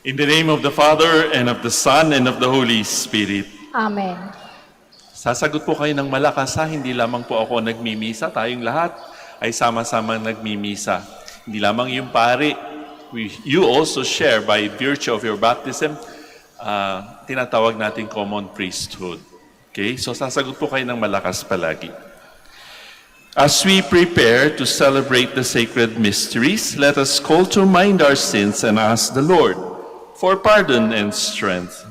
In the name of the Father, and of the Son, and of the Holy Spirit. Amen. Sasagot po kayo ng malakas ha, hindi lamang po ako nagmimisa, tayong lahat ay sama-sama nagmimisa. Hindi lamang yung pare, you also share by virtue of your baptism, tinatawag natin common priesthood. Okay? So sasagot po kayo ng malakas palagi. As we prepare to celebrate the sacred mysteries, let us call to mind our sins and ask the Lord for pardon and strength.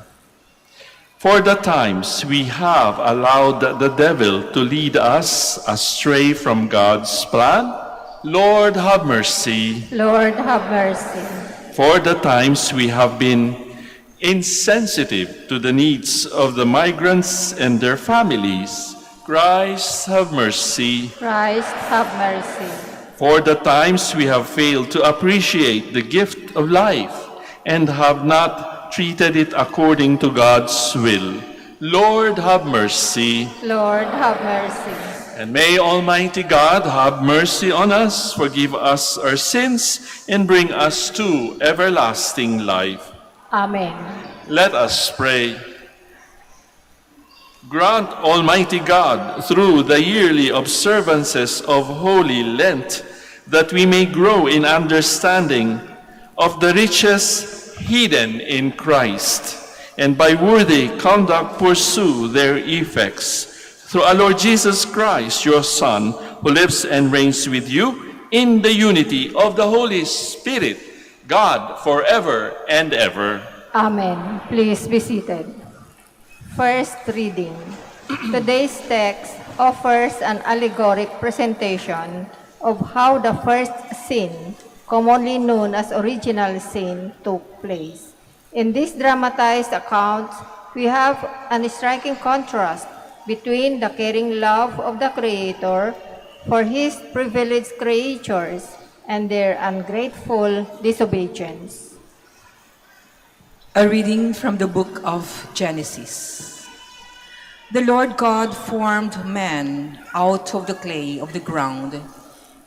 For the times we have allowed the devil to lead us astray from God's plan, Lord, have mercy. Lord, have mercy. For the times we have been insensitive to the needs of the migrants and their families, Christ, have mercy. Christ, have mercy. For the times we have failed to appreciate the gift of life and have not treated it according to God's will, Lord, have mercy. Lord, have mercy. And may Almighty God have mercy on us, forgive us our sins, and bring us to everlasting life. Amen. Let us pray. Grant, Almighty God, through the yearly observances of Holy Lent, that we may grow in understanding of the riches hidden in Christ, and by worthy conduct pursue their effects. Through our Lord Jesus Christ, your Son, who lives and reigns with you in the unity of the Holy Spirit, God, forever and ever. Amen. Please be seated. First reading. Today's text offers an allegoric presentation of how the first sin, commonly known as original sin, took place. In this dramatized account, we have a striking contrast between the caring love of the Creator for His privileged creatures and their ungrateful disobedience. A reading from the book of Genesis. The Lord God formed man out of the clay of the ground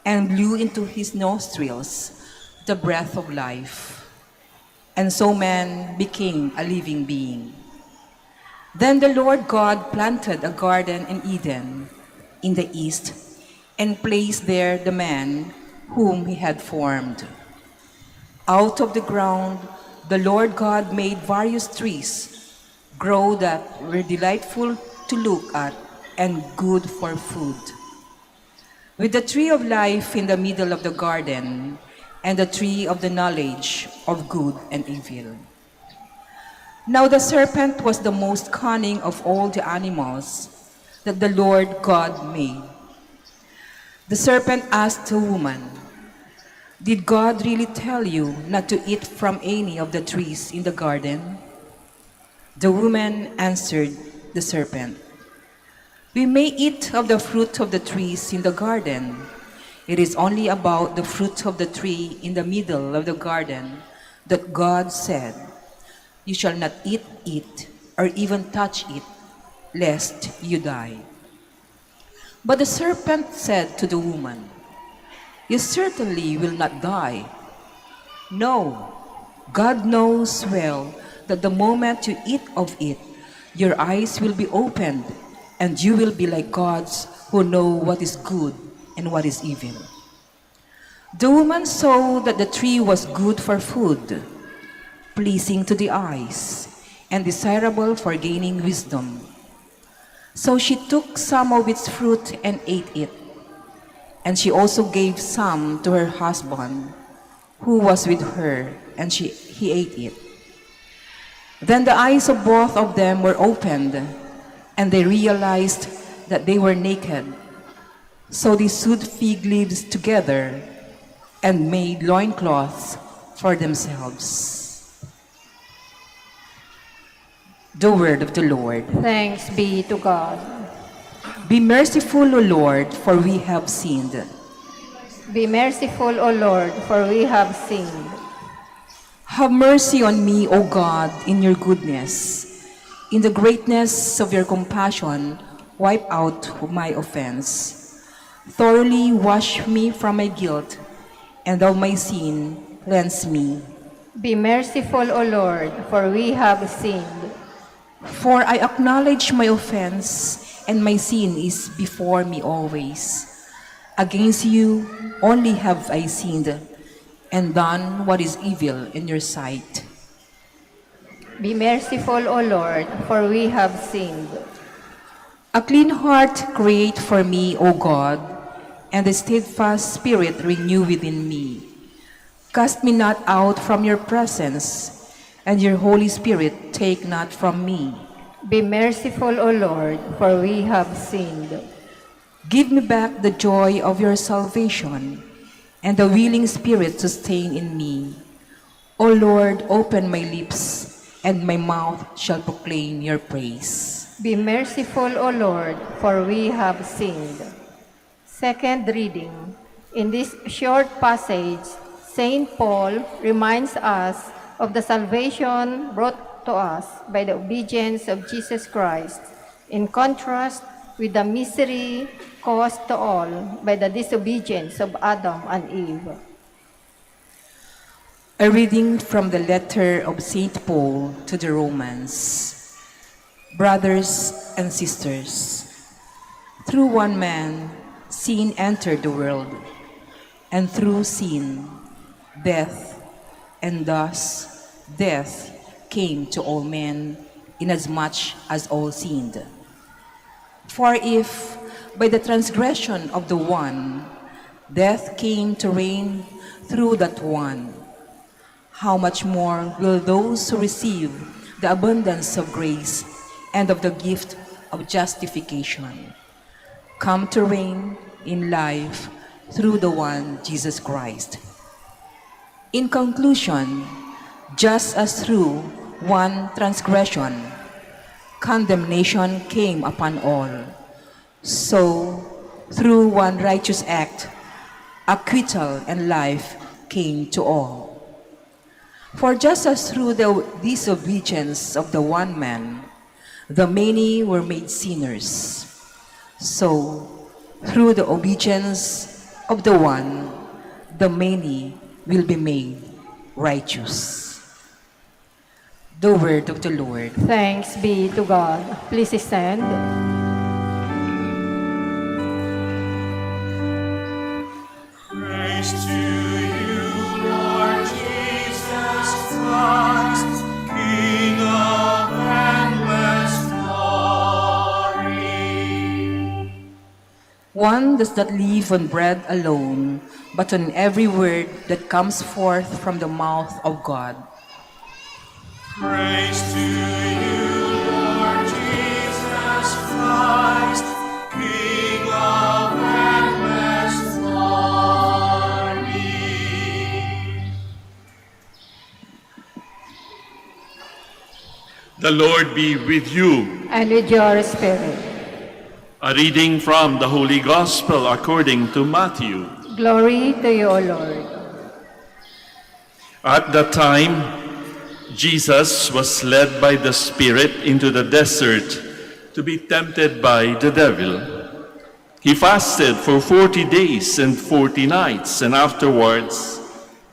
and blew into his nostrils the breath of life. And so man became a living being. Then the Lord God planted a garden in Eden in the east and placed there the man whom he had formed. Out of the ground the Lord God made various trees grow that were delightful to look at and good for food, with the tree of life in the middle of the garden and the tree of the knowledge of good and evil. Now the serpent was the most cunning of all the animals that the Lord God made. The serpent asked the woman, "Did God really tell you not to eat from any of the trees in the garden?" The woman answered the serpent, "We may eat of the fruit of the trees in the garden. It is only about the fruit of the tree in the middle of the garden that God said, 'You shall not eat it or even touch it, lest you die.'" But the serpent said to the woman, "You certainly will not die. No, God knows well that the moment you eat of it, your eyes will be opened, and you will be like gods who know what is good and what is evil." The woman saw that the tree was good for food, pleasing to the eyes, and desirable for gaining wisdom. So she took some of its fruit and ate it. And she also gave some to her husband, who was with her, and he ate it. Then the eyes of both of them were opened, and they realized that they were naked. So they sewed fig leaves together and made loincloths for themselves. The word of the Lord. Thanks be to God. Be merciful, O Lord, for we have sinned. Be merciful, O Lord, for we have sinned. Have mercy on me, O God, in your goodness. In the greatness of your compassion, wipe out my offense. Thoroughly wash me from my guilt, and of my sin cleanse me. Be merciful, O Lord, for we have sinned. For I acknowledge my offense, and my sin is before me always. Against you only have I sinned, and done what is evil in your sight. Be merciful, O Lord, for we have sinned. A clean heart create for me, O God, and a steadfast spirit renew within me. Cast me not out from your presence, and your Holy Spirit take not from me. Be merciful, O Lord, for we have sinned. Give me back the joy of your salvation, and the willing spirit sustain in me. O Lord, open my lips, and my mouth shall proclaim your praise. Be merciful, O Lord, for we have sinned. Second reading. In this short passage, St. Paul reminds us of the salvation brought to us by the obedience of Jesus Christ, in contrast with the misery caused to all by the disobedience of Adam and Eve. A reading from the letter of St. Paul to the Romans. Brothers and sisters, through one man sin entered the world, and through sin death, and thus death came to all men, inasmuch as all sinned. For if by the transgression of the one death came to reign through that one, how much more will those who receive the abundance of grace and of the gift of justification come to reign in life through the one Jesus Christ. In conclusion, just as through one transgression condemnation came upon all, so through one righteous act acquittal and life came to all. For just as through the disobedience of the one man the many were made sinners, so through the obedience of the one the many will be made righteous. The word of the Lord. Thanks be to God. Please stand. Praise to you, Lord Jesus Christ, King of endless glory. One does not live on bread alone, but on every word that comes forth from the mouth of God. Praise to you, Lord Jesus Christ, King of endless glory. The Lord be with you. And with your spirit. A reading from the Holy Gospel according to Matthew. Glory to you, O Lord. At that time, Jesus was led by the Spirit into the desert to be tempted by the devil. He fasted for 40 days and 40 nights, and afterwards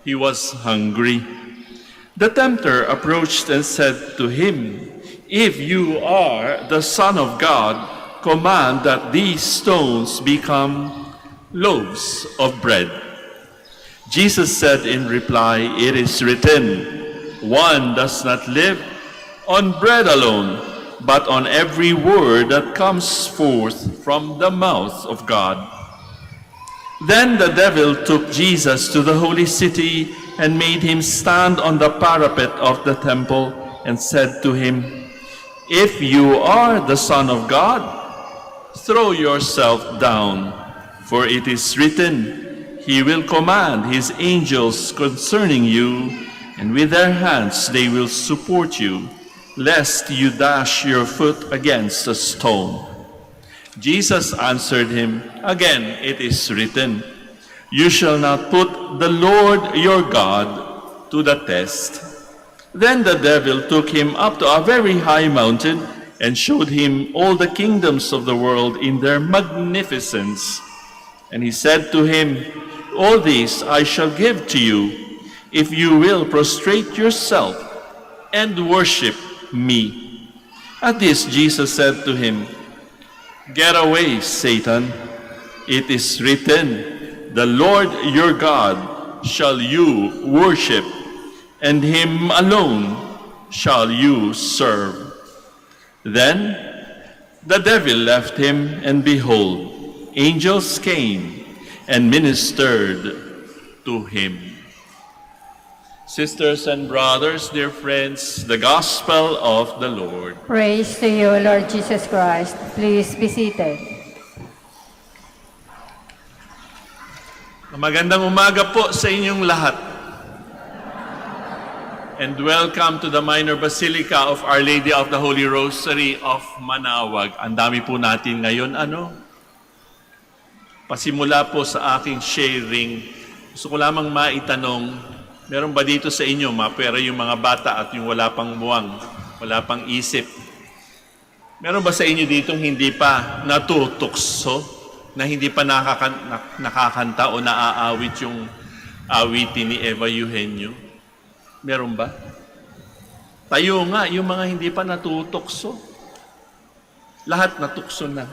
he was hungry. The tempter approached and said to him, "If you are the Son of God, command that these stones become loaves of bread." Jesus said in reply, "It is written, one does not live on bread alone, but on every word that comes forth from the mouth of God." Then the devil took Jesus to the holy city and made him stand on the parapet of the temple and said to him, "If you are the Son of God, throw yourself down, for it is written, He will command His angels concerning you, and with their hands they will support you, lest you dash your foot against a stone." Jesus answered him, "Again it is written, You shall not put the Lord your God to the test." Then the devil took him up to a very high mountain and showed him all the kingdoms of the world in their magnificence. And he said to him, "All these I shall give to you, if you will prostrate yourself and worship me." At this, Jesus said to him, "Get away, Satan. It is written, 'The Lord your God shall you worship, and him alone shall you serve.'" Then the devil left him, and behold, angels came and ministered to him. Sisters and brothers, dear friends, the gospel of the Lord. Praise to you, Lord Jesus Christ. Please be seated. Magandang umaga po sa inyong lahat. And welcome to the Minor Basilica of Our Lady of the Holy Rosary of Manaoag. Ang dami po natin ngayon, Pasimula po sa aking sharing, gusto ko lamang maitanong, meron ba dito sa inyo, mapera yung mga bata at yung wala pang muwang, wala pang isip? Meron ba sa inyo dito hindi pa natutukso, na hindi pa nakakanta o naaawit yung awitin ni Eva Eugenio? Meron ba? Tayo nga, yung mga hindi pa natutukso. Lahat natukso na.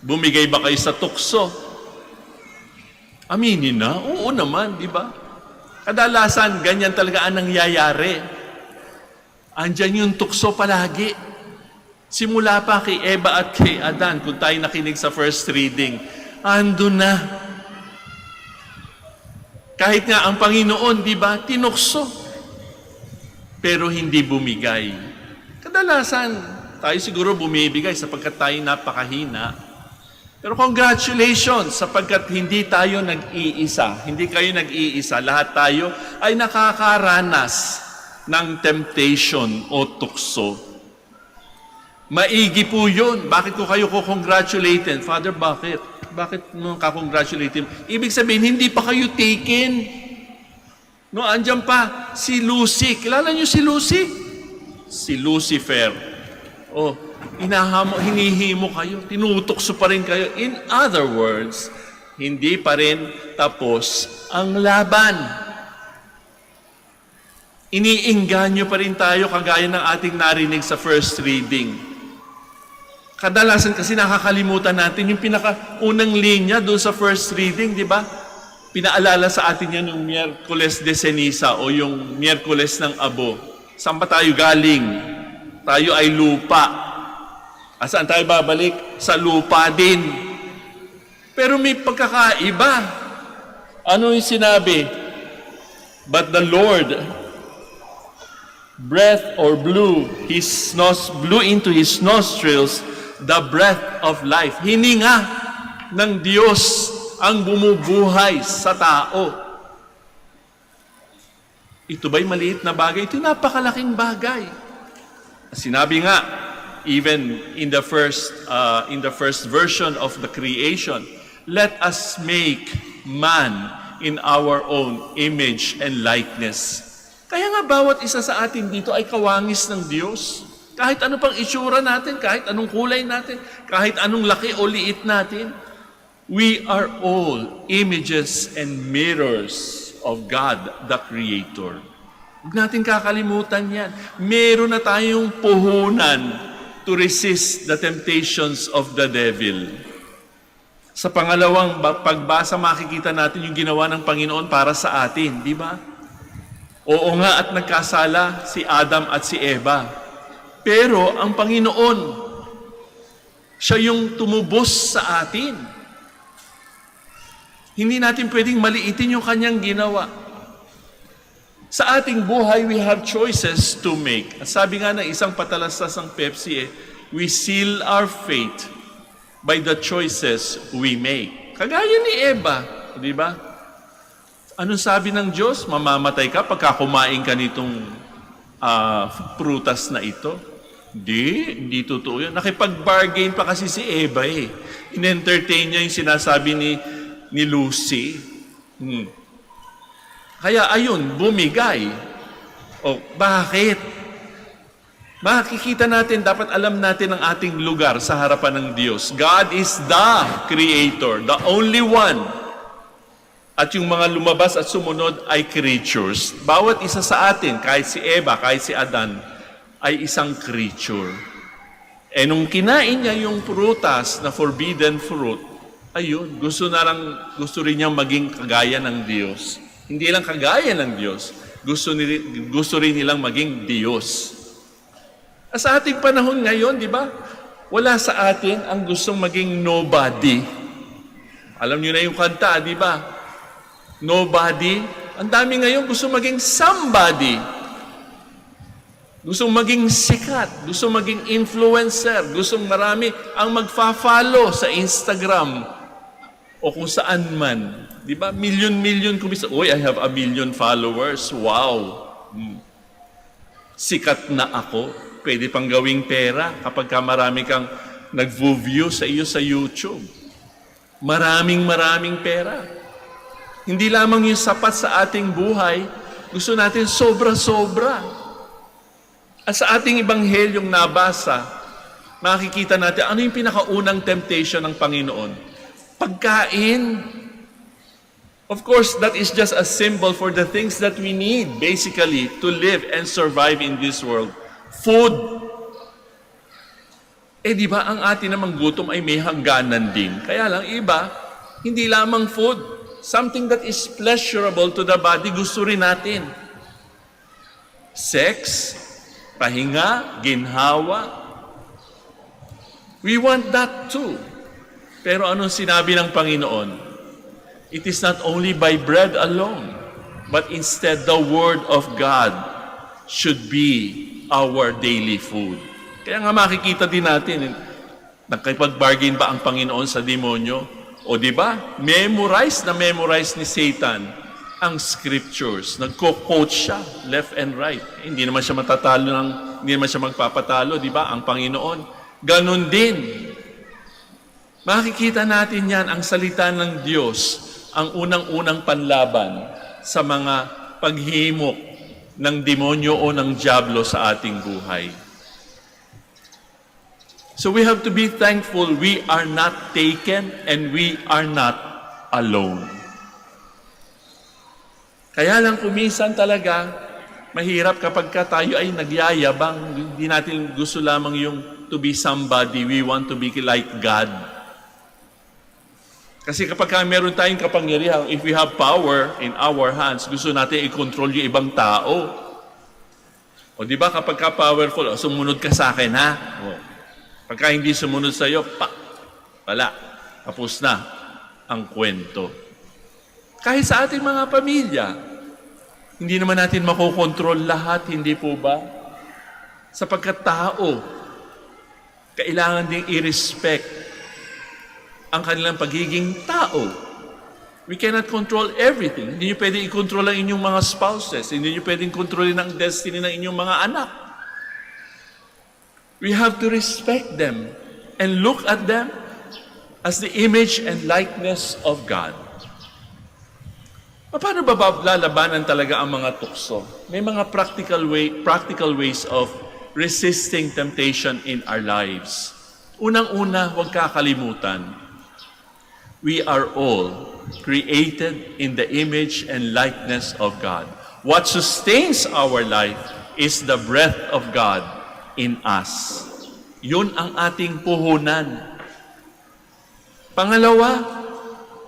Bumigay ba kayo sa tukso? Aminin na? Oo naman, di ba? Kadalasan, ganyan talaga ang nangyayari. Andyan yung tukso palagi. Simula pa kay Eva at kay Adan, kung tayo nakinig sa first reading, ando na. Kahit nga ang Panginoon, di ba, tinukso. Pero hindi bumigay. Kadalasan, tayo siguro bumibigay sapagkat tayo napakahina. Pero congratulations sapagkat hindi tayo nag-iisa. Hindi kayo nag-iisa. Lahat tayo ay nakakaranas ng temptation o tukso. Maigi po yun. Bakit ko kayo ko-congratulatin? Father, bakit? Bakit mo ka-congratulatin? Ibig sabihin, hindi pa kayo taken. No, andyan pa si Lucy. Kilala niyo si Lucy? Si Lucifer. Oh, hinihimo kayo, tinutukso pa rin kayo. In other words, hindi pa rin tapos ang laban. Iniinganyo pa rin tayo kagaya ng ating narinig sa first reading. Kadalasan kasi nakakalimutan natin yung pinakaunang linya doon sa first reading, di ba? Pinaalala sa atin yan yung Miyerkules de Ceniza o yung Miyerkules ng Abo. Saan pa tayo galing? Tayo ay lupa. Saan tayo babalik? Sa lupa din. Pero may pagkakaiba. Ano yung sinabi? But the Lord blew into his nostrils the breath of life. Hininga ng Diyos ang bumubuhay sa tao. Ito ba'y maliit na bagay? Ito napakalaking bagay. Sinabi nga, even in the first version of the creation, let us make man in our own image and likeness. Kaya nga bawat isa sa atin dito ay kawangis ng Diyos. Kahit ano pang itsura natin, kahit anong kulay natin, kahit anong laki o liit natin, we are all images and mirrors of God, the Creator. Huwag natin kakalimutan yan. Meron na tayong puhunan to resist the temptations of the devil. Sa pangalawang pagbasa, makikita natin yung ginawa ng Panginoon para sa atin, di ba? Oo nga at nagkasala si Adam at si Eva. Pero ang Panginoon, siya yung tumubos sa atin. Hindi natin pwedeng maliitin yung kanyang ginawa. Sa ating buhay, we have choices to make. At sabi nga ng isang patalastas ng Pepsi, we seal our fate by the choices we make. Kagaya ni Eva, di ba? Anong sabi ng Diyos? Mamamatay ka pagka kumain ka nitong prutas na ito? Hindi totoo yun. Nakipag-bargain pa kasi si Eva eh. In-entertain niya yung sinasabi ni Lucy. Kaya ayun, bumigay. O, bakit? Makikita natin, dapat alam natin ang ating lugar sa harapan ng Diyos. God is the Creator, the only one At yung mga lumabas at sumunod ay creatures. Bawat isa sa atin, kahit si Eva, kahit si Adan, ay isang creature. E nung kinain niya yung prutas na forbidden fruit, ayun, gusto rin niyang maging kagaya ng Diyos. Hindi lang kagaya ng Diyos, gusto rin nilang maging Diyos. Sa ating panahon ngayon, di ba? Wala sa atin ang gustong maging nobody. Alam niyo na yung kanta, di ba? Nobody. Ang dami ngayon gusto maging somebody. Gusto maging sikat. Gusto maging influencer. Gusto marami ang magfa-follow sa Instagram o kung saan man. Di ba? Million kumisa. Uy, I have 1 million followers. Wow. Sikat na ako. Pwede pang gawing pera kapag marami kang nag-view sa iyo sa YouTube. Maraming pera. Hindi lamang yung sapat sa ating buhay, gusto natin sobra-sobra. At sa ating ebanghelyong nabasa, makikita natin ano yung pinakaunang temptation ng Panginoon. Pagkain. Of course, that is just a symbol for the things that we need, basically, to live and survive in this world. Food. Di ba, ang atin namang gutom ay may hangganan din. Kaya lang, iba, hindi lamang food. Something that is pleasurable to the body, gusto rin natin. Sex, pahinga, ginhawa. We want that too. Pero anong sinabi ng Panginoon? It is not only by bread alone, but instead the Word of God should be our daily food. Kaya nga makikita din natin, nagkipag-bargain ba ang Panginoon sa demonyo? O di ba? Memorize ni Satan ang scriptures. Nagko-quote siya left and right. Hindi naman siya hindi naman siya magpapatalo, di ba? Ang Panginoon. Ganon din. Makikita natin yan, ang salita ng Diyos, ang unang-unang panlaban sa mga paghimok ng demonyo o ng diablo sa ating buhay. So we have to be thankful we are not taken and we are not alone. Kaya lang kuminsan talaga, mahirap kapag tayo ay nagyayabang, hindi natin gusto lamang yung to be somebody, we want to be like God. Kasi kapag meron tayong kapangyarihan, if we have power in our hands, gusto natin i-control yung ibang tao. O di ba kapag powerful, sumunod ka sa akin ha? Pagka hindi sumunod sa iyo, wala. Tapos na ang kwento. Kahit sa ating mga pamilya, hindi naman natin makokontrol lahat, hindi po ba? Sapagkat tao, kailangan ding i-respect ang kanilang pagiging tao. We cannot control everything. Hindi nyo pwedeng i-control ang inyong mga spouses. Hindi nyo pwedeng kontrolin ang destiny ng inyong mga anak. We have to respect them and look at them as the image and likeness of God. Paano ba lalabanan talaga ang mga tukso? May mga practical ways of resisting temptation in our lives. Unang-una, huwag kakalimutan. We are all created in the image and likeness of God. What sustains our life is the breath of God in us. Yun ang ating puhunan. Pangalawa,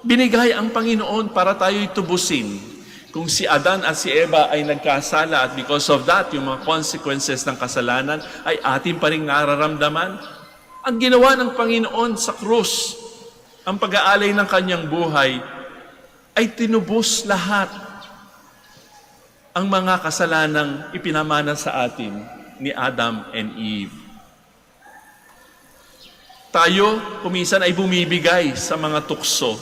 binigay ang Panginoon para tayo'y tubusin. Kung si Adan at si Eva ay nagkasala at because of that, yung mga consequences ng kasalanan ay ating pa rin nararamdaman. Ang ginawa ng Panginoon sa krus, ang pag-aalay ng kanyang buhay, ay tinubos lahat ang mga kasalanang ipinamana sa atin ni Adam and Eve. Tayo, kuminsan ay bumibigay sa mga tukso.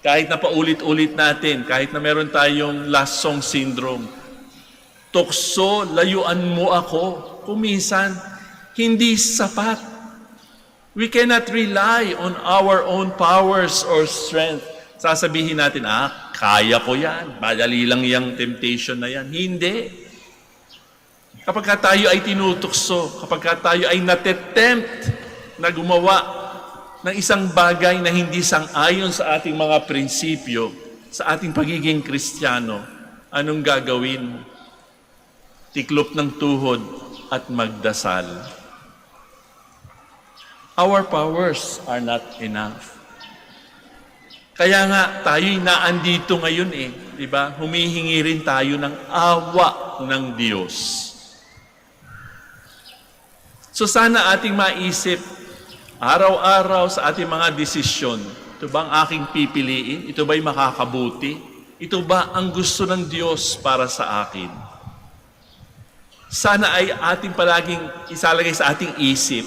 Kahit na paulit-ulit natin, kahit na meron tayong last song syndrome. Tukso, layuan mo ako. Kuminsan, hindi sapat. We cannot rely on our own powers or strength. Sasabihin natin, kaya ko yan. Madali lang yung temptation na yan. Hindi. Kapag tayo ay tinutukso, kapag tayo ay natetempt na gumawa ng isang bagay na hindi sang-ayon sa ating mga prinsipyo, sa ating pagiging Kristiyano, anong gagawin? Tiklop ng tuhod at magdasal. Our powers are not enough. Kaya nga, tayo'y naandito ngayon di ba? Humihingi rin tayo ng awa ng Diyos. So sana ating maisip, araw-araw sa ating mga desisyon, ito ba ang aking pipiliin? Ito ba'y makakabuti? Ito ba ang gusto ng Diyos para sa akin? Sana ay ating palaging isalagay sa ating isip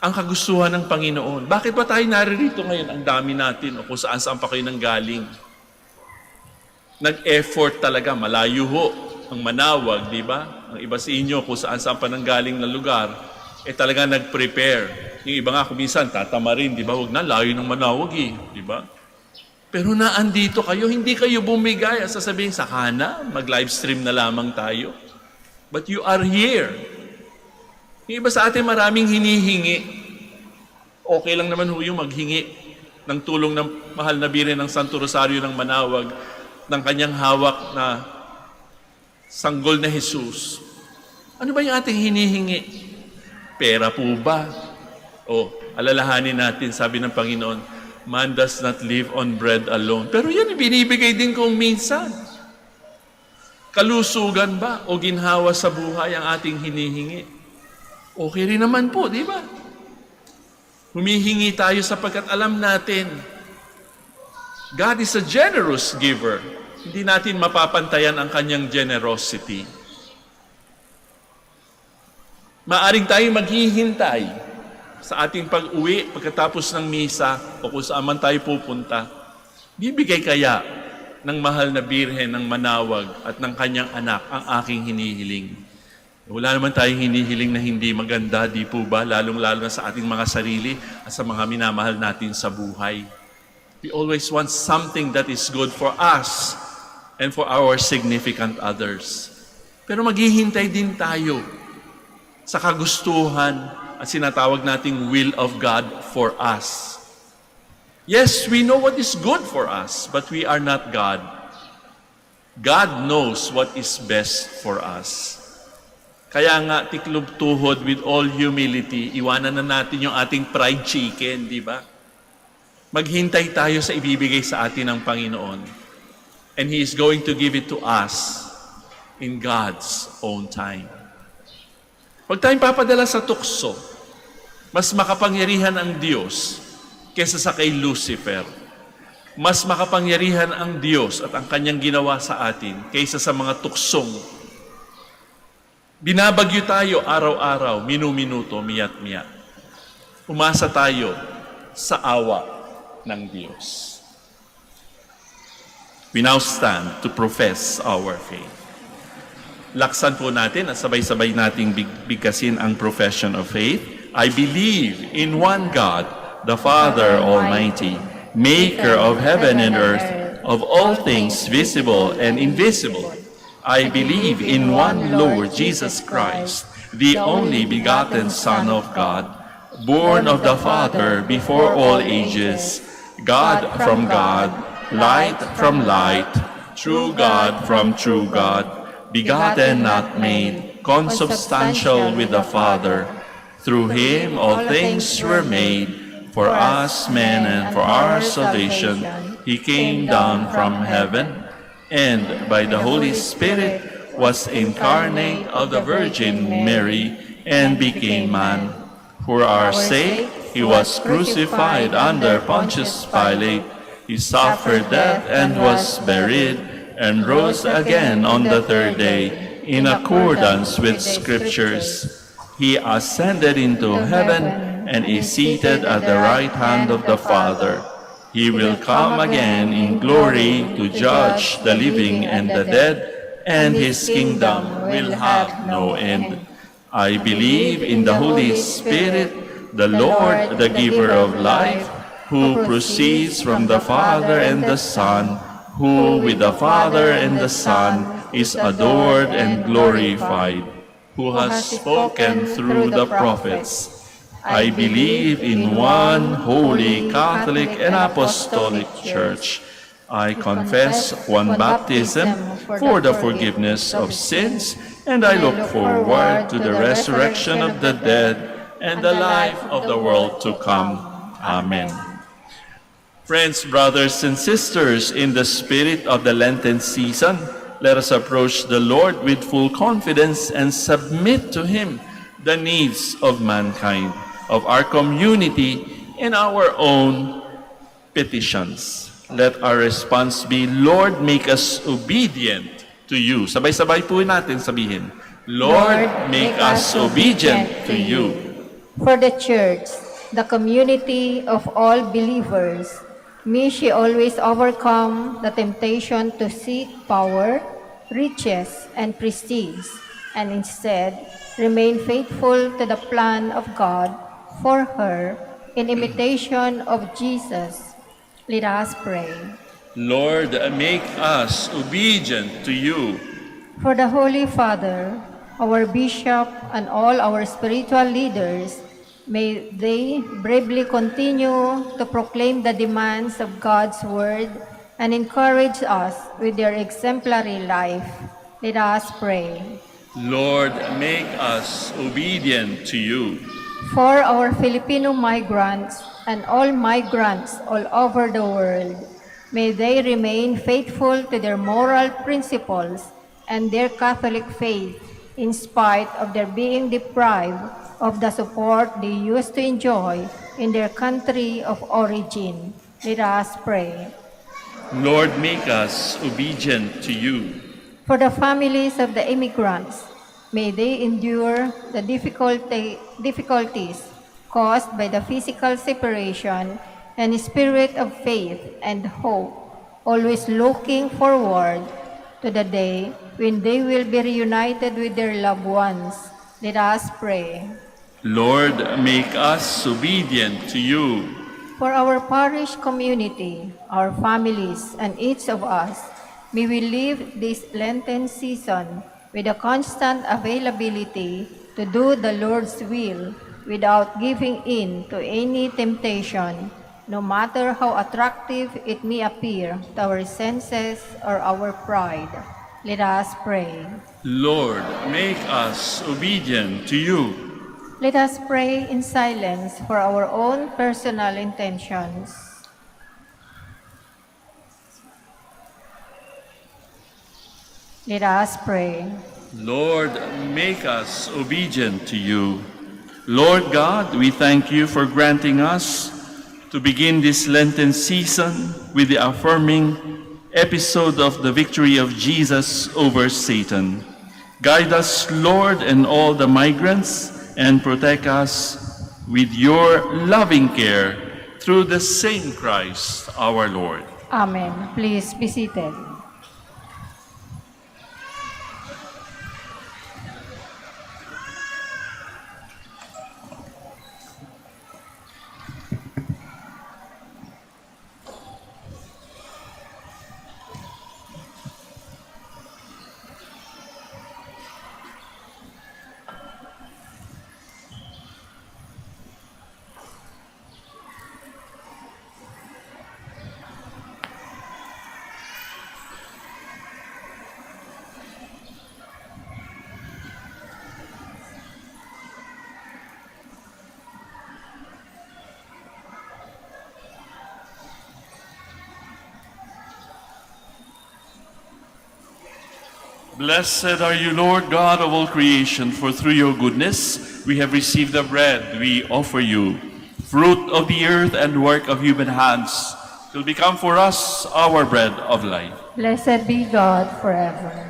ang kagustuhan ng Panginoon. Bakit ba tayo naririto ngayon? Ang dami natin o kung saan-saan pa kayo nanggaling. Nag-effort talaga, malayo ho ang Manaoag, di ba? Ang iba sa inyo kung saan-saan pa nanggaling na lugar, talaga nag-prepare. Yung iba nga kung minsan tatamarin, di ba? Huwag na, layo ng Manaoag di ba? Pero naandito kayo, hindi kayo bumigay. Sasabihin, saka na, mag-livestream na lamang tayo. But you are here. Yung iba sa atin maraming hinihingi. Okay lang naman yung maghingi ng tulong ng mahal na birin ng Santo Rosario ng Manaoag ng kanyang hawak na sanggol na Jesus. Ano ba yung ating hinihingi? Pera po ba? Alalahanin natin, sabi ng Panginoon, man does not live on bread alone. Pero yan, binibigay din kung minsan. Kalusugan ba o ginhawa sa buhay ang ating hinihingi? Okay rin naman po, di ba? Humihingi tayo sapagkat alam natin, God is a generous giver. Hindi natin mapapantayan ang kanyang generosity. Maaring tayo maghihintay sa ating pag-uwi pagkatapos ng misa o kung saan man tayo pupunta. Bibigay kaya ng mahal na Birhen ng Manaoag at ng kanyang anak ang aking hinihiling? Wala naman tayong hinihiling na hindi maganda, di po ba? Lalong-lalo na sa ating mga sarili at sa mga minamahal natin sa buhay. We always want something that is good for us and for our significant others. Pero maghihintay din tayo sa kagustuhan at sinatawag nating will of God for us. Yes, we know what is good for us, but we are not God. God knows what is best for us. Kaya nga, tiklob tuhod with all humility, iwanan na natin yung ating fried chicken, di ba? Maghintay tayo sa ibibigay sa atin ng Panginoon. And He is going to give it to us in God's own time. Huwag tayong papadala sa tukso. Mas makapangyarihan ang Diyos kesa sa kay Lucifer. Mas makapangyarihan ang Diyos at ang kanyang ginawa sa atin kaysa sa mga tuksong binabagyo tayo araw-araw, minu-minuto, miyat-miyat. Umasa tayo sa awa ng Diyos. We now stand to profess our faith. Laksan po natin at sabay-sabay nating bigkasin ang profession of faith. I believe in one God, the Father Almighty, maker of heaven and earth, of all things visible and invisible. I believe in one Lord Jesus Christ, the only begotten Son of God, born of the Father before all ages, God from God, light from light, true God from true God, begotten not made, consubstantial with the Father. Through Him all things were made. For us men and for our salvation, He came down from heaven, and by the Holy Spirit was incarnate of the Virgin Mary and became man. For our sake He was crucified under Pontius Pilate. He suffered death and was buried, and rose again on the third day in accordance with Scriptures. He ascended into heaven and is seated at the right hand of the Father. He will come again in glory to judge the living and the dead, and His kingdom will have no end. I believe in the Holy Spirit, the Lord, the giver of life, who proceeds from the Father and the Son, who with the Father and the Son is adored and glorified, who has spoken through the prophets. I believe in one holy Catholic and Apostolic Church. I confess one baptism for the forgiveness of sins, and I look forward to the resurrection of the dead and the life of the world to come. Amen. Friends, brothers, and sisters, in the spirit of the Lenten season, let us approach the Lord with full confidence and submit to Him the needs of mankind, of our community, and our own petitions. Let our response be, Lord, make us obedient to you. Sabay-sabay po natin sabihin, Lord, make us obedient to you. For the Church, the community of all believers, may she always overcome the temptation to seek power, riches, and prestige, and instead remain faithful to the plan of God for her in imitation of Jesus. Let us pray. Lord, make us obedient to you. For the Holy Father, our Bishop, and all our spiritual leaders, may they bravely continue to proclaim the demands of God's Word and encourage us with their exemplary life. Let us pray. Lord, make us obedient to you. For our Filipino migrants and all migrants all over the world, may they remain faithful to their moral principles and their Catholic faith in spite of their being deprived of the support they used to enjoy in their country of origin. Let us pray. Lord, make us obedient to you. For the families of the immigrants, may they endure the difficulties caused by the physical separation and spirit of faith and hope, always looking forward to the day when they will be reunited with their loved ones. Let us pray. Lord, make us obedient to you. For our parish community, our families, and each of us, may we live this Lenten season with a constant availability to do the Lord's will without giving in to any temptation, no matter how attractive it may appear to our senses or our pride. Let us pray. Lord, make us obedient to you. Let us pray in silence for our own personal intentions. Let us pray. Lord, make us obedient to you. Lord God, we thank you for granting us to begin this Lenten season with the affirming episode of the victory of Jesus over Satan. Guide us, Lord, and all the migrants, and protect us with your loving care through the same Christ our Lord. Amen. Please be seated. Blessed are you, Lord God of all creation, for through your goodness we have received the bread we offer you, fruit of the earth and work of human hands, will become for us our bread of life. Blessed be God forever.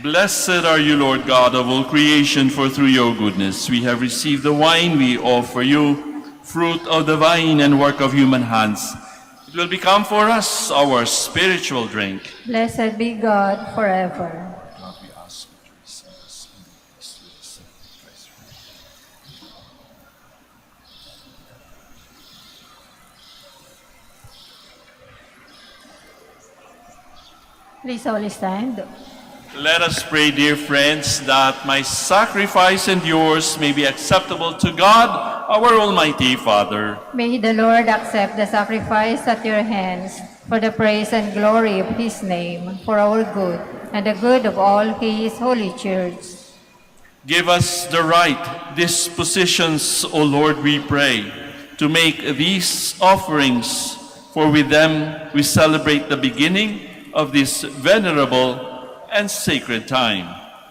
Blessed are you, Lord God of all creation, for through your goodness we have received the wine we offer you, fruit of the vine and work of human hands. It will become for us our spiritual drink. Blessed be God forever. God, we ask you to receive us in peace through the sacrifice. Please all stand. Let us pray, dear friends, that my sacrifice and yours may be acceptable to God, our Almighty Father. May the Lord accept the sacrifice at your hands for the praise and glory of his name, for our good and the good of all his holy church. Give us the right dispositions, O Lord, we pray, to make these offerings, for with them we celebrate the beginning of this venerable and sacred time.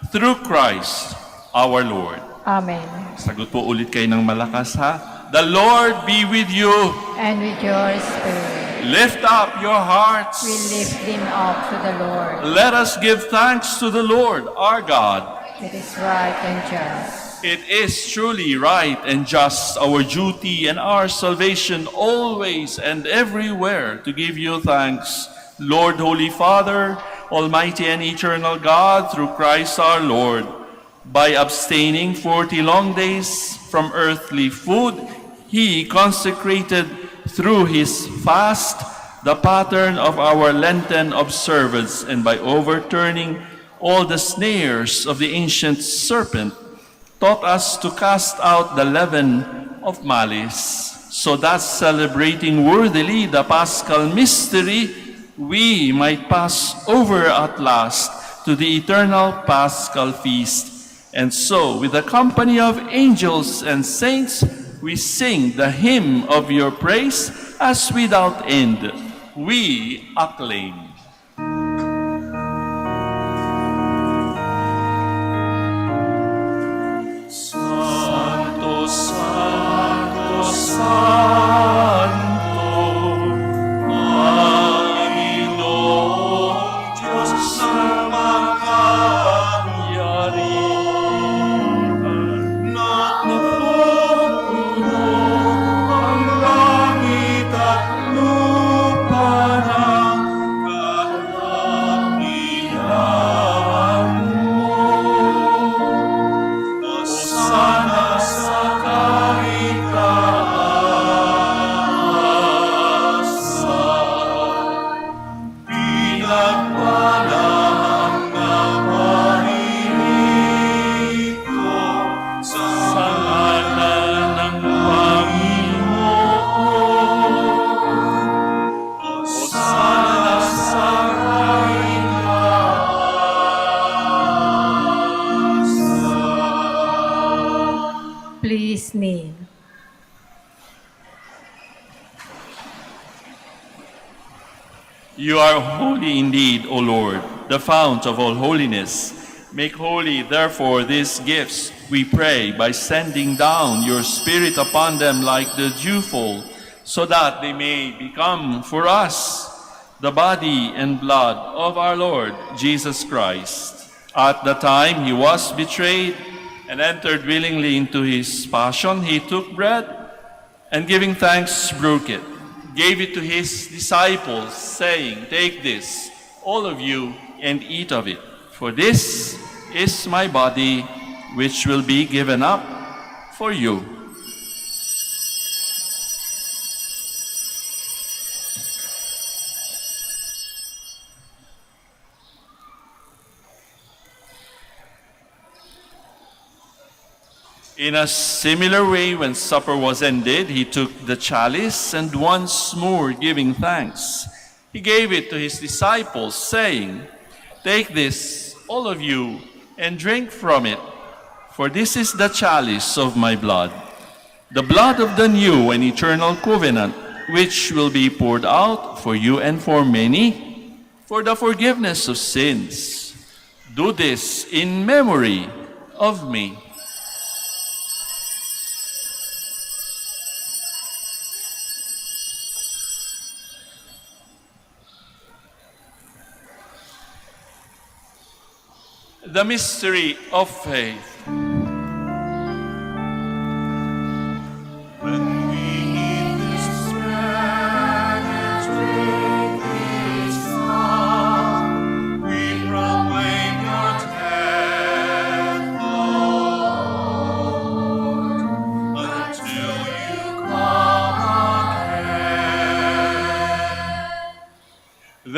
Through Christ our Lord. Amen. Sagot po ulit kayo ng malakas, ha? The Lord be with you. And with your spirit, Lift up your hearts. we lift them up to the Lord. Let us give thanks to the Lord our God. It is right and just. It is truly right and just, our duty and our salvation, always and everywhere, to give you thanks, Lord, Holy Father, Almighty and eternal God, through Christ our Lord. By abstaining 40 long days from earthly food, he consecrated through his fast the pattern of our Lenten observance, and by overturning all the snares of the ancient serpent, taught us to cast out the leaven of malice, so that celebrating worthily the Paschal mystery, we might pass over at last to the eternal Paschal feast. And so, with the company of angels and saints, we sing the hymn of your praise as without end we acclaim. Santo, Santo, Santo, Panginoong Diyos na makapangyarihan, na napupuno ang langit at lupa ng kadakilaan mo. Hosana sa kaitaasan, pinagpalang naparito sa ngalan ng Panginoon. Hosana sa kaitaasan. Please kneel. You are holy indeed, O Lord, the fount of all holiness. Make holy, therefore, these gifts, we pray, by sending down your Spirit upon them like the dewfall, so that they may become for us the body and blood of our Lord Jesus Christ. At the time he was betrayed and entered willingly into his passion, he took bread and, giving thanks, broke it, gave it to his disciples, saying, "Take this, all of you, and eat of it. For this is my body, which will be given up for you." In a similar way, when supper was ended, he took the chalice, and once more giving thanks, he gave it to his disciples, saying, "Take this, all of you, and drink from it, for this is the chalice of my blood, the blood of the new and eternal covenant, which will be poured out for you and for many, for the forgiveness of sins. Do this in memory of me." The mystery of faith. When we eat this bread and drink this cup, we proclaim your death, Lord, until you come again.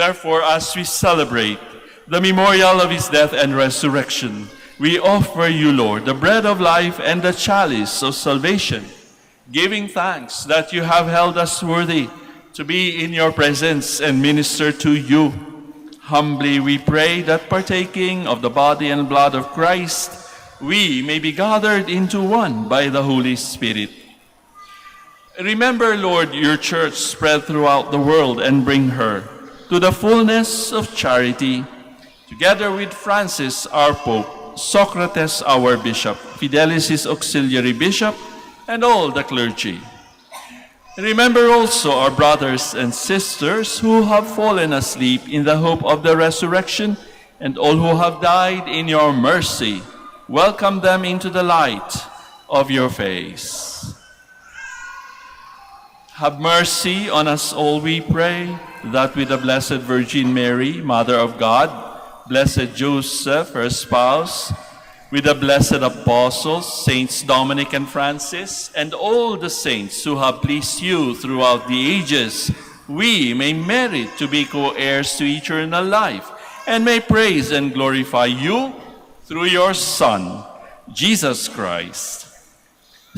Therefore, as we celebrate the memorial of his death and resurrection, we offer you, Lord, the bread of life and the chalice of salvation, giving thanks that you have held us worthy to be in your presence and minister to you. Humbly we pray that partaking of the body and blood of Christ, we may be gathered into one by the Holy Spirit. Remember, Lord, your church spread throughout the world and bring her to the fullness of charity, together with Francis, our Pope, Socrates, our Bishop, Fidelis, his auxiliary bishop, and all the clergy. Remember also our brothers and sisters who have fallen asleep in the hope of the resurrection, and all who have died in your mercy. Welcome them into the light of your face. Have mercy on us all, we pray, that with the Blessed Virgin Mary, Mother of God, Blessed Joseph, her spouse, with the blessed apostles, Saints Dominic and Francis, and all the saints who have pleased you throughout the ages, we may merit to be co-heirs to eternal life, and may praise and glorify you through your Son, Jesus Christ.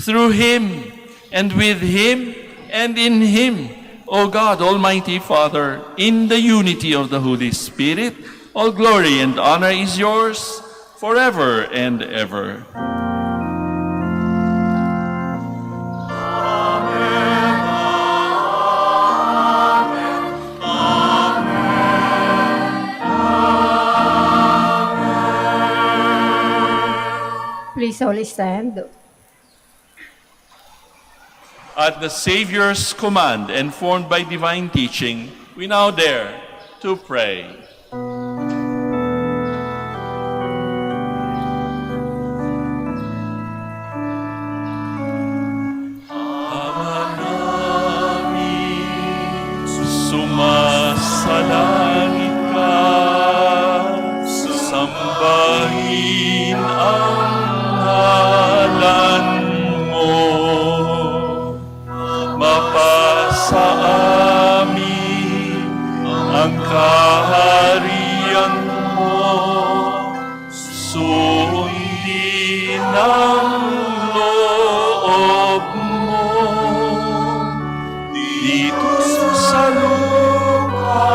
Through him, and with him, and in him, O God, Almighty Father, in the unity of the Holy Spirit, all glory and honor is yours forever and ever. Please all stand. At the Savior's command and formed by divine teaching, we now dare to pray. Sumasalangit ka, sambahin ang ngalan mo. Mapasa amin ang kaharian mo, sundin ang loob mo dito sa lupa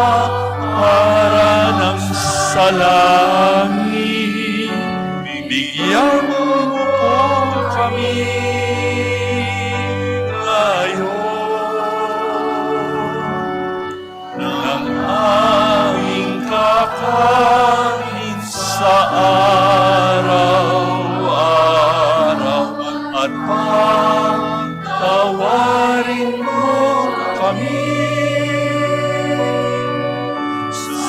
para ng sa langit. Bigyan mo po kami ng aming kakanin sa araw-araw, at patawarin mo kami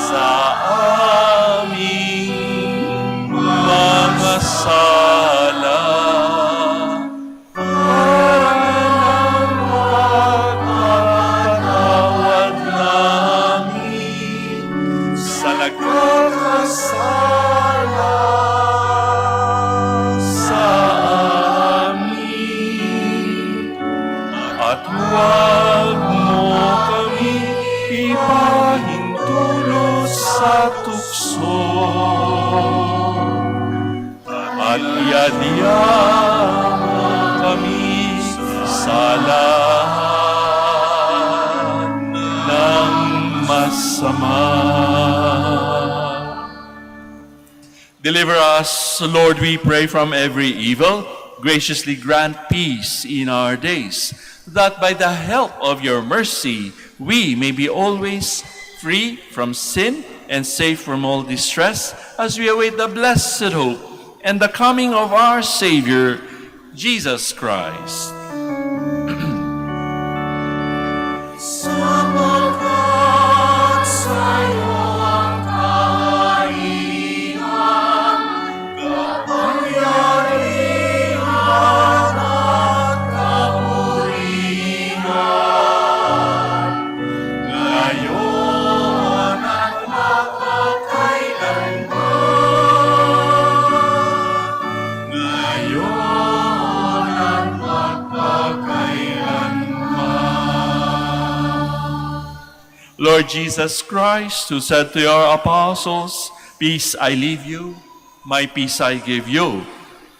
sa aming mga sala. Nagkakasala sa amin, at huwag mo kami ipahintulo sa tukso, at iadya mo kami sa lahat ng masama. Deliver us, Lord, we pray, from every evil. Graciously grant peace in our days, that by the help of your mercy, we may be always free from sin and safe from all distress, as we await the blessed hope and the coming of our Savior, Jesus Christ. Sapagkat sa'yo ang kaharian, kapangyarihan at kapurihan, ngayon at magpakailanman, ngayon at magpakailanman. Lord Jesus Christ, who said to your apostles, "Peace I leave you, my peace I give you,"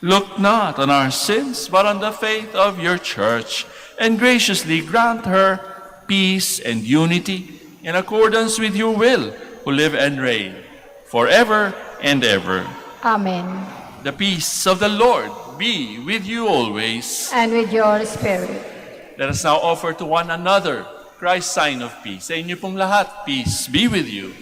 look not on our sins, but on the faith of your church, and graciously grant her peace and unity in accordance with your will, who live and reign forever and ever. Amen. The peace of the Lord be with you always. And with your spirit. Let us now offer to one another Christ's sign of peace. Sa inyo pong lahat, peace be with you.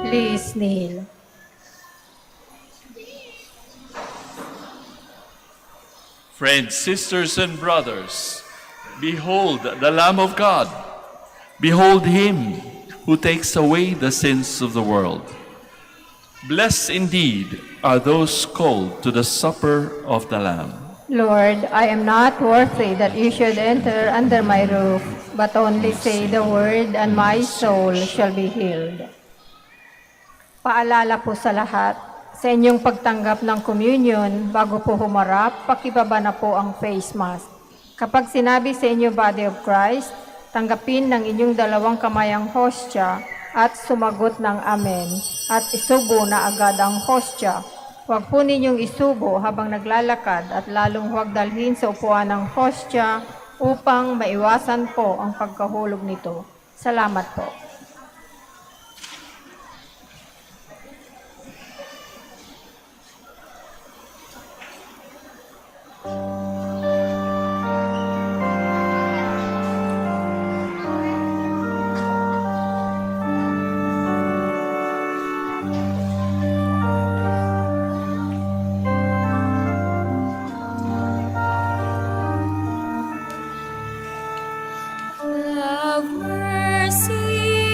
Please kneel. Friends, sisters, and brothers, behold the Lamb of God. Behold him who takes away the sins of the world. Blessed indeed are those called to the supper of the Lamb. Lord, I am not worthy that you should enter under my roof, but only say the word and my soul shall be healed. Paalala po sa lahat, sa inyong pagtanggap ng communion, bago po humarap, pakibaba na po ang face mask. Kapag sinabi sa inyo body of Christ, tanggapin ng inyong dalawang kamay ang hostya at sumagot ng amen at isubo na agad ang hostya. Huwag po ninyong isubo habang naglalakad at lalong huwag dalhin sa upuan ng hostya upang maiwasan po ang pagkahulog nito. Salamat po. Have mercy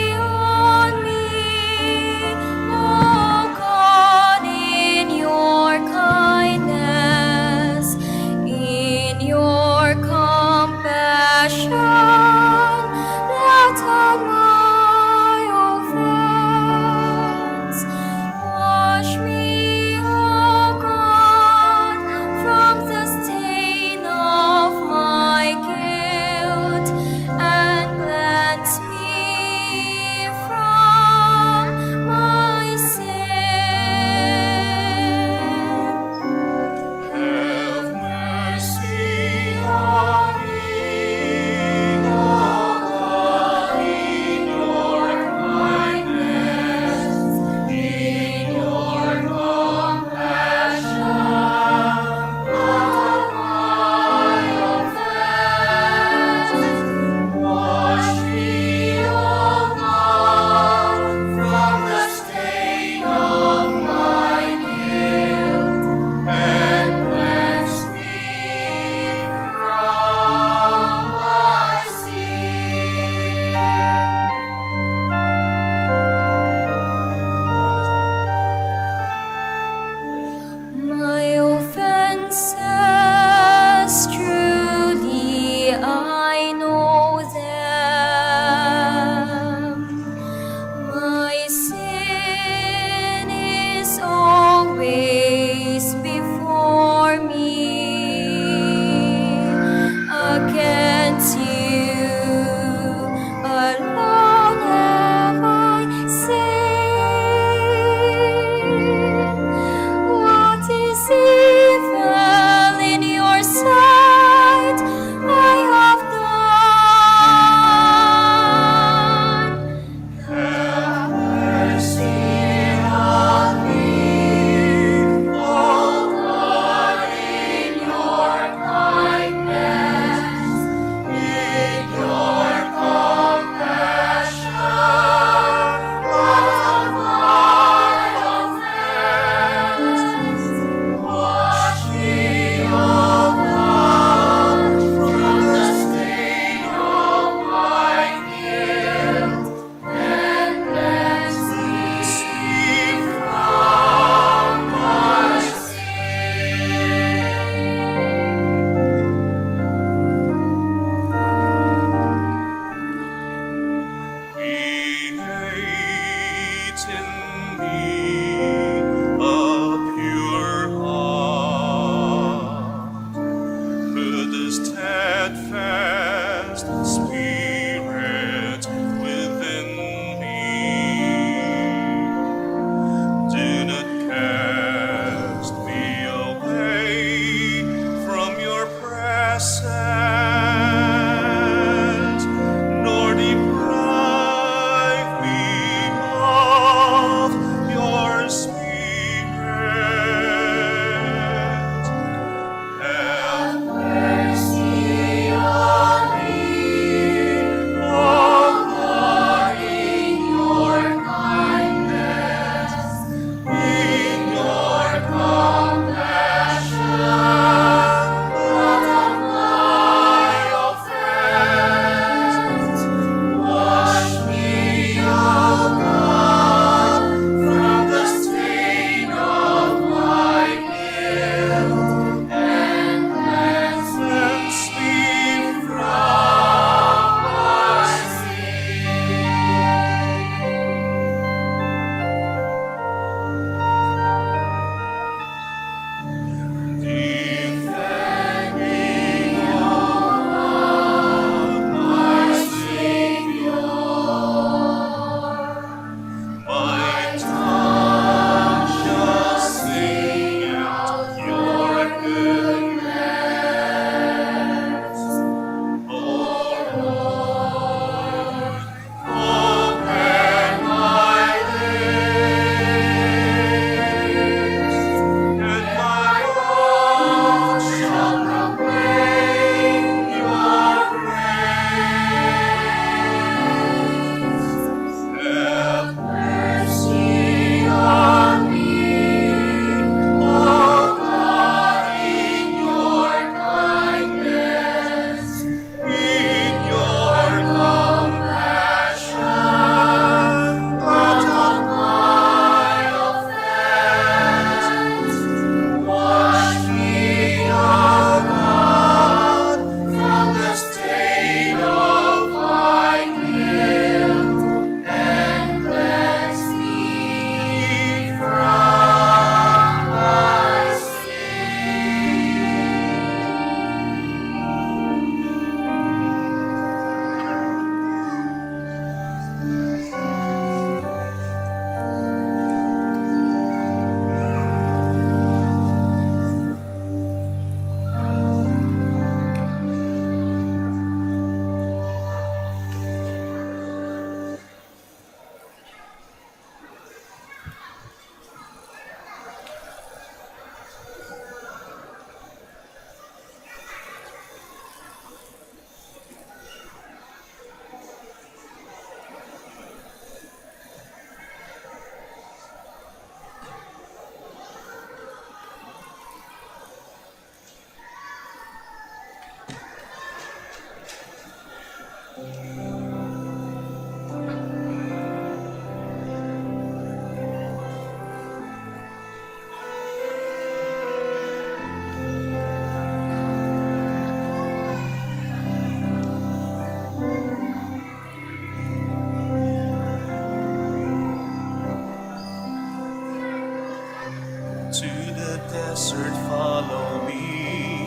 in me a pure heart. Put the steadfast spirit within me. Do not cast me away from your presence, nor deprive me of your spirit. Have mercy on me, O Lord, in your kindness, in your compassion, not of my offense. Wash me, O God, from the stain of my guilt, and cleanse me from my sin. Defend me, O God, my Savior. My tongue shall sing out your goodness. O Lord, open my lips, and my mouth shall proclaim your praise. Have mercy on me, O God, in your kindness, in your compassion, not of my offense. Wash me, O God, from the stain of my guilt, and cleanse me from my sin. To the desert follow me,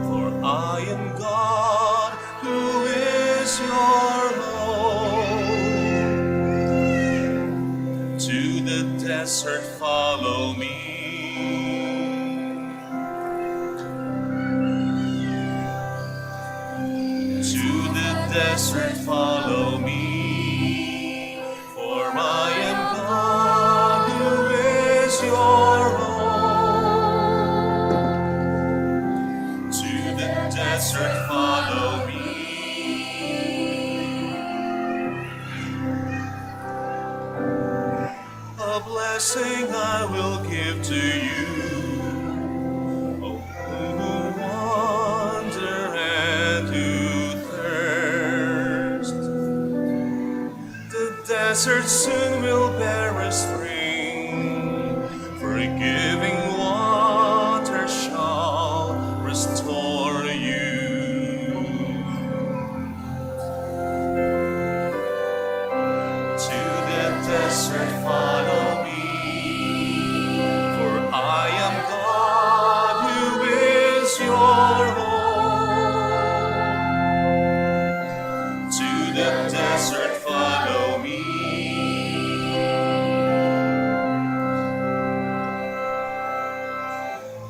for I am God who is your Lord. To the desert follow me. To the desert follow me, for I am God who is your own. To the desert follow me. A blessing I will give to you, O who wander and who thirst. The desert soon will bear a spring, forgiving water shall restore you. To the desert desert follow me. For I am God who is your home. To the desert follow me.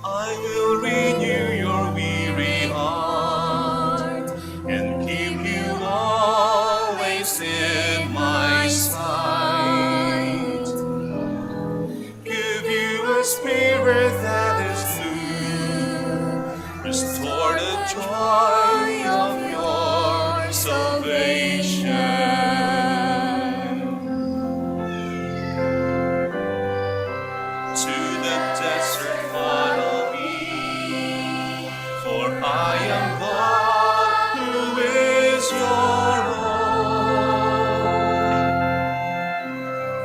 I will renew your weary heart and keep you always in my sight. Give you a spirit that is new, restore the joy of your salvation. To the desert follow me, for I am God who is your home.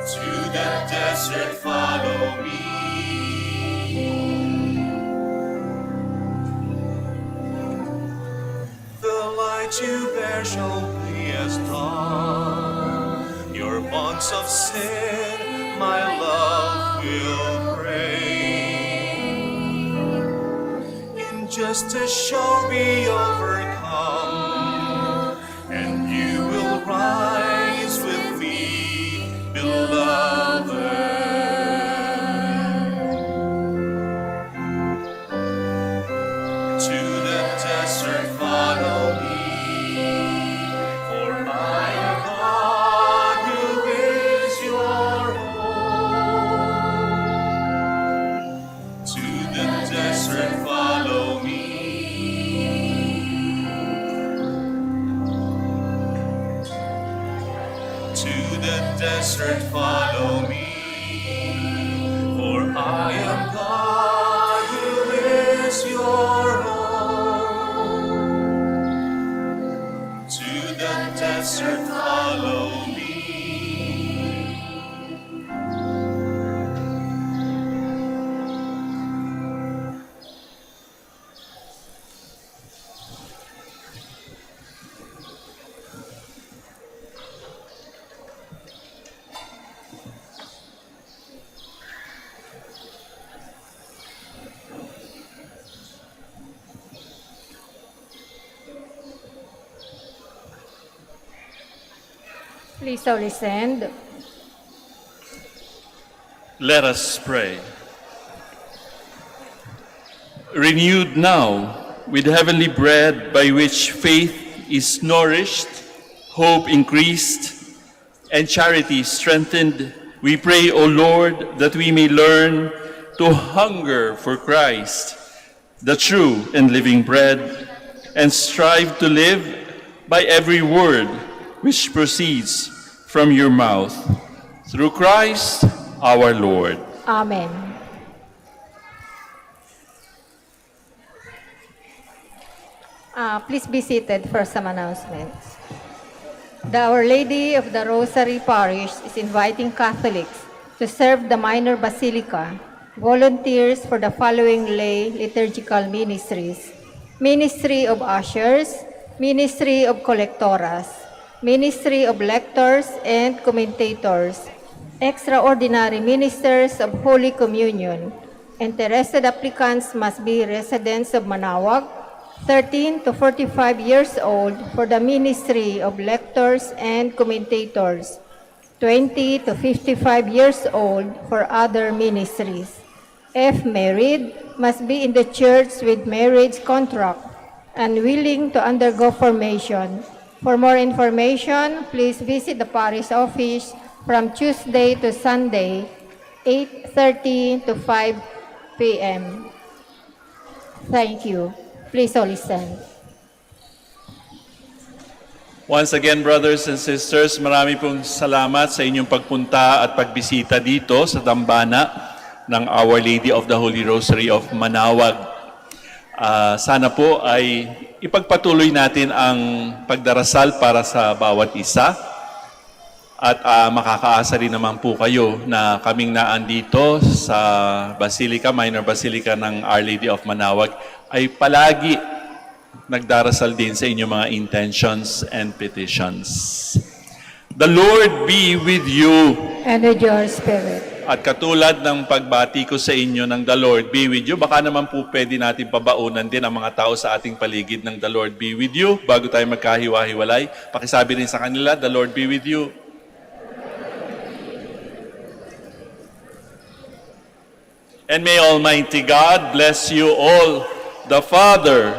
To the desert follow me. The light you bear shall be as dawn. Your bonds of sin, my love will break. Injustice shall be overcome, and you will rise with me, beloved. To the desert follow me, for I am God who is your home. To the desert follow me. To the desert follow me, for I am God who is your home. To the desert follow me. Please all listen. Let us pray. Renewed now with heavenly bread by which faith is nourished, hope increased, and charity strengthened, we pray, O Lord, that we may learn to hunger for Christ, the true and living bread, and strive to live by every word which proceeds from your mouth. Through Christ our Lord. Amen. Please be seated for some announcements. The Our Lady of the Rosary Parish is inviting Catholics to serve the minor basilica, volunteers for the following lay liturgical ministries: Ministry of Ushers, Ministry of Collectoras, Ministry of Lectors and Commentators, Extraordinary Ministers of Holy Communion. Interested applicants must be residents of Manaoag, 13 to 45 years old for the Ministry of Lectors and Commentators, 20 to 55 years old for other ministries. If married, must be in the church with marriage contract and willing to undergo formation. For more information, please visit the parish office from Tuesday to Sunday, 8:30 to 5 p.m. Thank you. Please all listen. Once again, brothers and sisters, marami pong salamat sa inyong pagpunta at pagbisita dito sa dambana ng Our Lady of the Holy Rosary of Manaoag. Sana po ay ipagpatuloy natin ang pagdarasal para sa bawat isa. At makakaasa rin naman po kayo na kaming naandito sa Basilica, Minor Basilica ng Our Lady of Manaoag ay palagi nagdarasal din sa inyong mga intentions and petitions. The Lord be with you. and with your spirit. At katulad ng pagbati ko sa inyo ng The Lord be with you, baka naman po pwede natin pabaunan din ang mga tao sa ating paligid ng The Lord be with you bago tayo magkahiwa-hiwalay. Pakisabi rin sa kanila, The Lord be with you. And may Almighty God bless you all, the Father,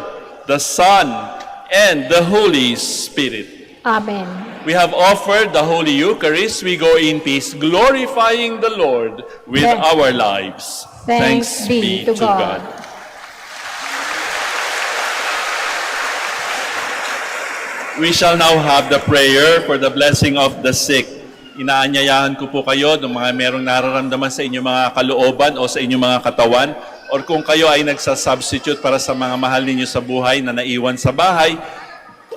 the Son, and the Holy Spirit. Amen. We have offered the Holy Eucharist. We go in peace, glorifying the Lord with Thanks. our lives. Thanks be to God. We shall now have the prayer for the blessing of the sick. Inaanyayahan ko po kayo ng mga merong nararamdaman sa inyong mga kalooban o sa inyong mga katawan, or kung kayo ay nagsasubstitute para sa mga mahal ninyo sa buhay na naiwan sa bahay,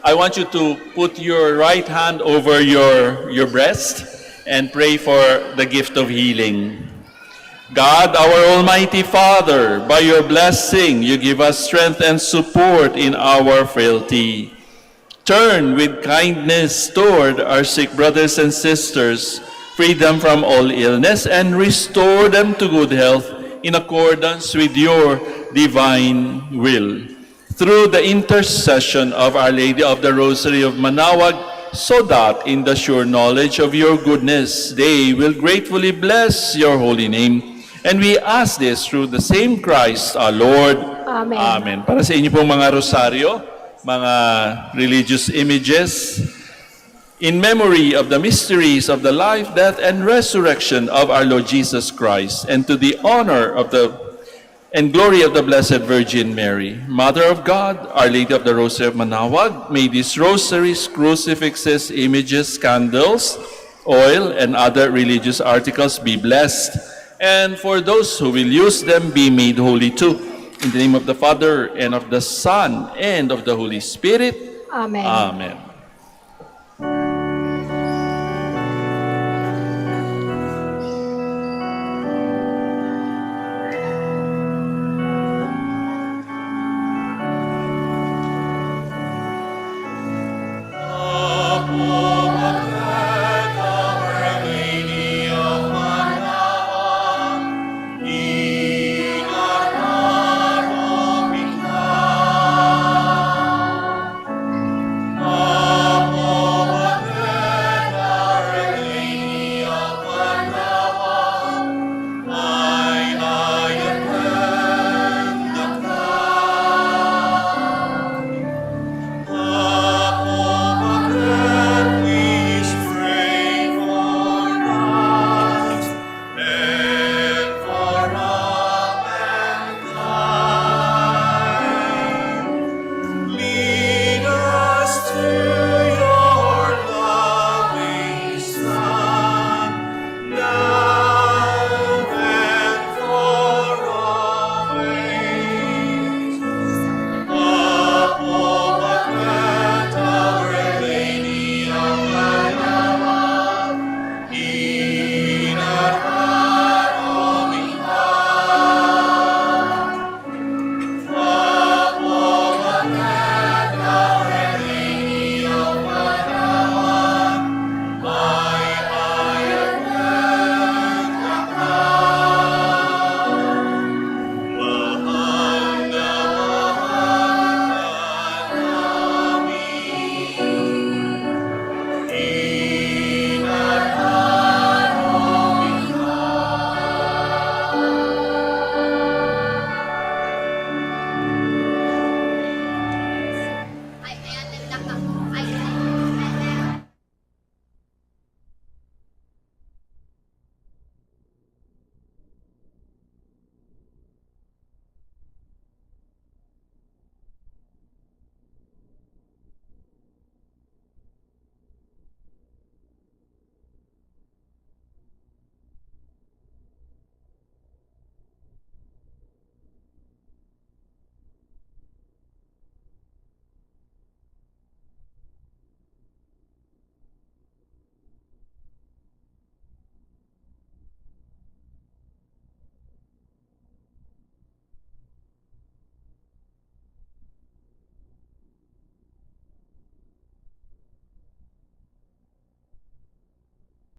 I want you to put your right hand over your breast and pray for the gift of healing. God, our Almighty Father, by your blessing, you give us strength and support in our frailty. Turn with kindness toward our sick brothers and sisters, free them from all illness, and restore them to good health in accordance with your divine will. Through the intercession of Our Lady of the Rosary of Manaoag, so that in the sure knowledge of your goodness, they will gratefully bless your holy name. And we ask this through the same Christ our Lord. Amen. Amen. Para sa inyo pong mga rosaryo, mga religious images, in memory of the mysteries of the life, death, and resurrection of our Lord Jesus Christ, and to the honor of the and glory of the Blessed Virgin Mary, Mother of God, Our Lady of the Rosary of Manaoag, may these rosaries, crucifixes, images, candles, oil, and other religious articles be blessed, and for those who will use them be made holy too. In the name of the Father, and of the Son, and of the Holy Spirit. Amen. Amen.